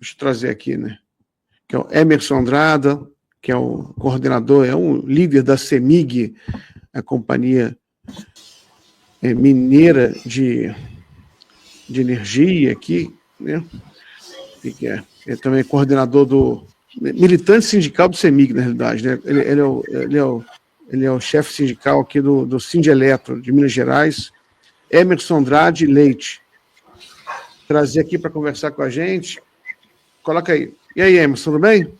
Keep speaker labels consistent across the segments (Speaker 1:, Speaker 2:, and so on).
Speaker 1: deixa eu trazer aqui, né? Que é o Emerson Andrada, que é o coordenador, é um líder da CEMIG, a companhia mineira de energia aqui, né? É também coordenador do militante sindical do CEMIG, na realidade, né? Ele é o chefe sindical aqui do Sindeletro, de Minas Gerais, Emerson Andrade Leite. Trazer aqui para conversar com a gente. Coloca aí. E aí, Emerson, tudo bem?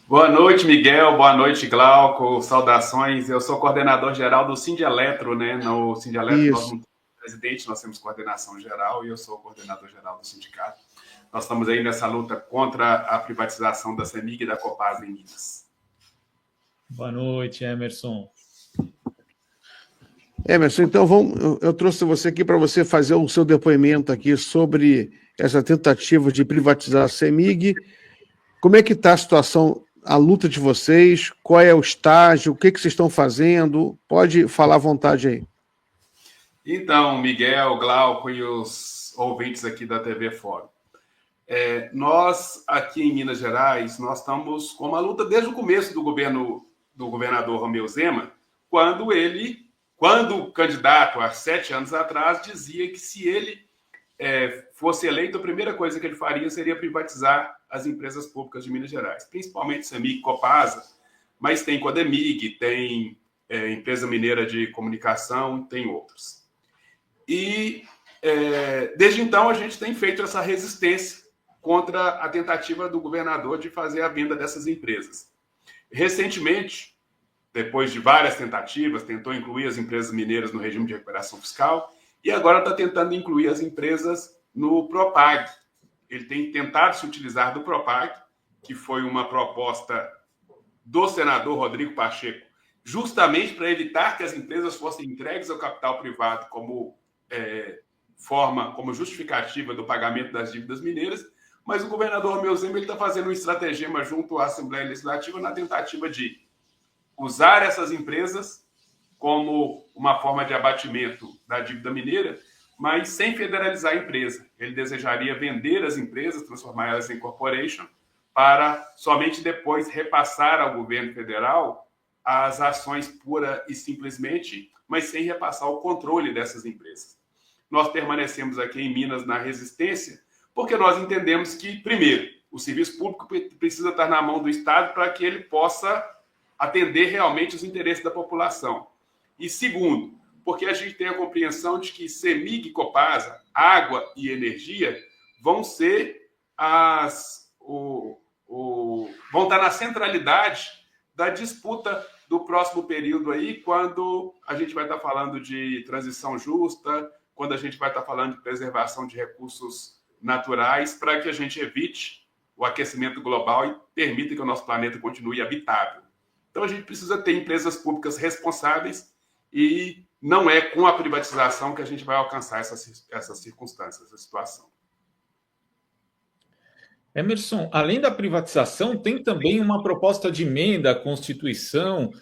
Speaker 2: Boa noite, Miguel. Boa noite, Glauco. Saudações. Eu sou coordenador geral do Sindeletro, né? No Sindeletro, nós não temos presidente, nós temos coordenação geral e eu sou coordenador geral do sindicato. Nós estamos aí nessa luta contra a privatização da CEMIG e da Copasa em Minas.
Speaker 3: Boa noite, Emerson.
Speaker 1: Emerson, então eu trouxe você aqui para você fazer o seu depoimento aqui sobre essa tentativa de privatizar a CEMIG. Como é que está a situação, a luta de vocês? Qual é o estágio? O que vocês estão fazendo? Pode falar à vontade aí.
Speaker 2: Então, Miguel, Glauco e os ouvintes aqui da TV Fórum. Nós, aqui em Minas Gerais, nós estamos com uma luta desde o começo do governo do governador Romeu Zema, quando o candidato, há 7 anos atrás, dizia que se ele fosse eleito, a primeira coisa que ele faria seria privatizar as empresas públicas de Minas Gerais, principalmente CEMIG e Copasa, mas tem Codemig, tem Empresa Mineira de Comunicação, tem outros. E desde então a gente tem feito essa resistência contra a tentativa do governador de fazer a venda dessas empresas. Recentemente, depois de várias tentativas, tentou incluir as empresas mineiras no regime de recuperação fiscal e agora está tentando incluir as empresas no Propag. Ele tem tentado se utilizar do Propag, que foi uma proposta do senador Rodrigo Pacheco, justamente para evitar que as empresas fossem entregues ao capital privado como justificativa do pagamento das dívidas mineiras, mas o governador Romeu Zema está fazendo um estratagema junto à Assembleia Legislativa na tentativa de usar essas empresas como uma forma de abatimento da dívida mineira, mas sem federalizar a empresa. Ele desejaria vender as empresas, transformá-las em corporation, para somente depois repassar ao governo federal as ações pura e simplesmente, mas sem repassar o controle dessas empresas. Nós permanecemos aqui em Minas na resistência, porque nós entendemos que, primeiro, o serviço público precisa estar na mão do Estado para que ele possa atender realmente os interesses da população. E segundo, porque a gente tem a compreensão de que CEMIG e Copasa, água e energia, vão ser vão estar na centralidade da disputa do próximo período aí, quando a gente vai estar falando de transição justa, quando a gente vai estar falando de preservação de recursos naturais, para que a gente evite o aquecimento global e permita que o nosso planeta continue habitável. Então, a gente precisa ter empresas públicas responsáveis e não é com a privatização que a gente vai alcançar essa circunstância, essa situação.
Speaker 3: Emerson, além da privatização, tem também uma proposta de emenda à Constituição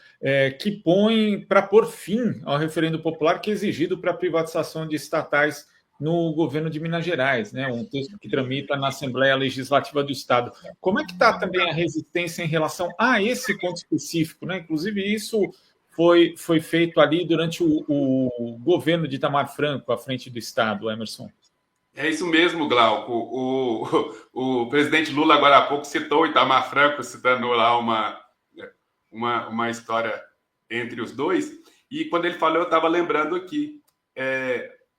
Speaker 3: que põe para pôr fim ao referendo popular que é exigido para a privatização de estatais no governo de Minas Gerais, né? Um texto que tramita na Assembleia Legislativa do Estado. Como é que está também a resistência em relação a esse ponto específico, né? Inclusive, isso foi feito ali durante o governo de Itamar Franco, à frente do Estado, Emerson.
Speaker 2: É isso mesmo, Glauco. O presidente Lula, agora há pouco, citou o Itamar Franco, citando lá uma história entre os dois. E quando ele falou, eu estava lembrando aqui.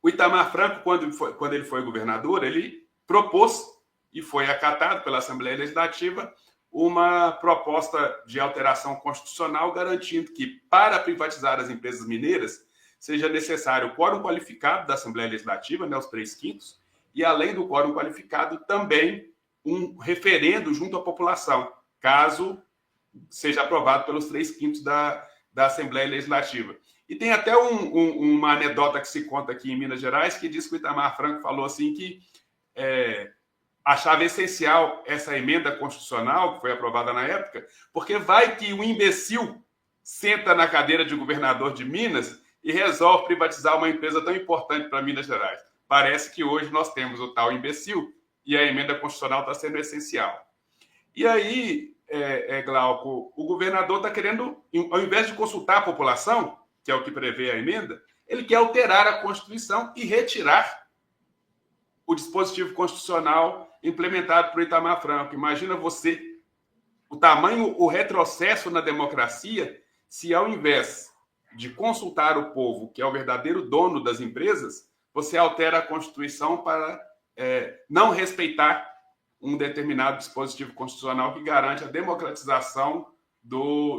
Speaker 2: O Itamar Franco, quando ele foi governador, ele propôs, e foi acatado pela Assembleia Legislativa, uma proposta de alteração constitucional garantindo que, para privatizar as empresas mineiras, seja necessário o quórum qualificado da Assembleia Legislativa, né, os 3/5, e, além do quórum qualificado, também um referendo junto à população, caso seja aprovado pelos 3/5 da Assembleia Legislativa. E tem até uma anedota que se conta aqui em Minas Gerais, que diz que o Itamar Franco falou assim que achava essencial essa emenda constitucional, que foi aprovada na época, porque vai que o imbecil senta na cadeira de governador de Minas e resolve privatizar uma empresa tão importante para Minas Gerais. Parece que hoje nós temos o tal imbecil e a emenda constitucional está sendo essencial. E aí, Glauco, o governador está querendo, ao invés de consultar a população, que é o que prevê a emenda, ele quer alterar a Constituição e retirar o dispositivo constitucional implementado por Itamar Franco. Imagina você o tamanho, o retrocesso na democracia, se ao invés de consultar o povo, que é o verdadeiro dono das empresas, você altera a Constituição para não respeitar um determinado dispositivo constitucional que garante a democratização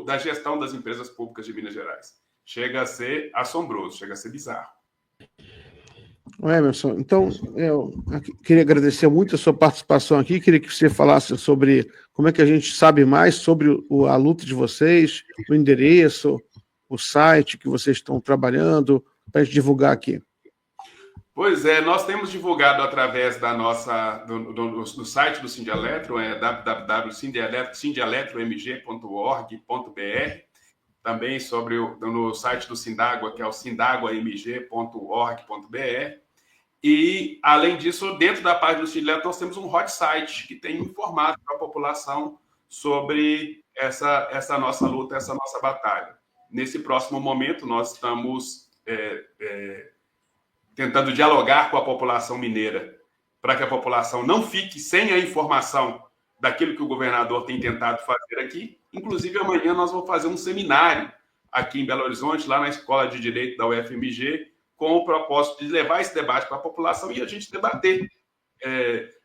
Speaker 2: da gestão das empresas públicas de Minas Gerais. Chega a ser assombroso, chega a ser bizarro.
Speaker 1: Emerson, então eu queria agradecer muito a sua participação aqui, queria que você falasse sobre como é que a gente sabe mais sobre a luta de vocês, o endereço, o site que vocês estão trabalhando, para a gente divulgar aqui.
Speaker 2: Pois é, nós temos divulgado através do site do Sindialetro, www.sindialetromg.org.br, também no site do Sindágua, que é o sindaguamg.org.br. E, além disso, dentro da página do Sindialetro, nós temos um hot site que tem informado para a população sobre essa nossa luta, essa nossa batalha. Nesse próximo momento, nós estamos tentando dialogar com a população mineira, para que a população não fique sem a informação daquilo que o governador tem tentado fazer aqui. Inclusive, amanhã nós vamos fazer um seminário aqui em Belo Horizonte, lá na Escola de Direito da UFMG, com o propósito de levar esse debate para a população e a gente debater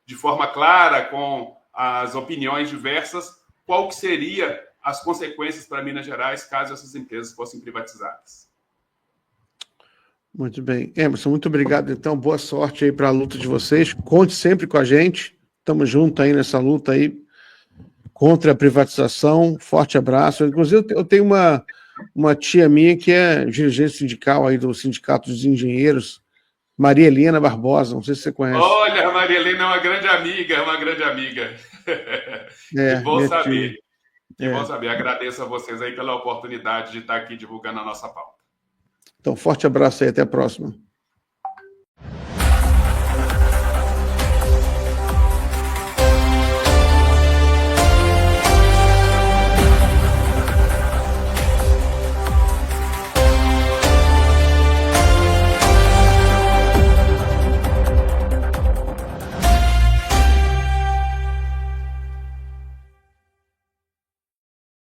Speaker 2: de forma clara, com as opiniões diversas, qual que seria as consequências para Minas Gerais caso essas empresas fossem privatizadas.
Speaker 1: Muito bem. Emerson, muito obrigado. Então, boa sorte aí para a luta de vocês. Conte sempre com a gente. Estamos juntos aí nessa luta aí contra a privatização. Forte abraço. Inclusive, eu tenho uma tia minha que é dirigente sindical aí do Sindicato dos Engenheiros, Maria Helena Barbosa. Não sei se você conhece.
Speaker 2: Olha, a Maria Helena é uma grande amiga, uma grande amiga. Que bom saber. Que bom saber. Agradeço a vocês aí pela oportunidade de estar aqui divulgando a nossa pauta.
Speaker 1: Então, forte abraço aí, até a próxima.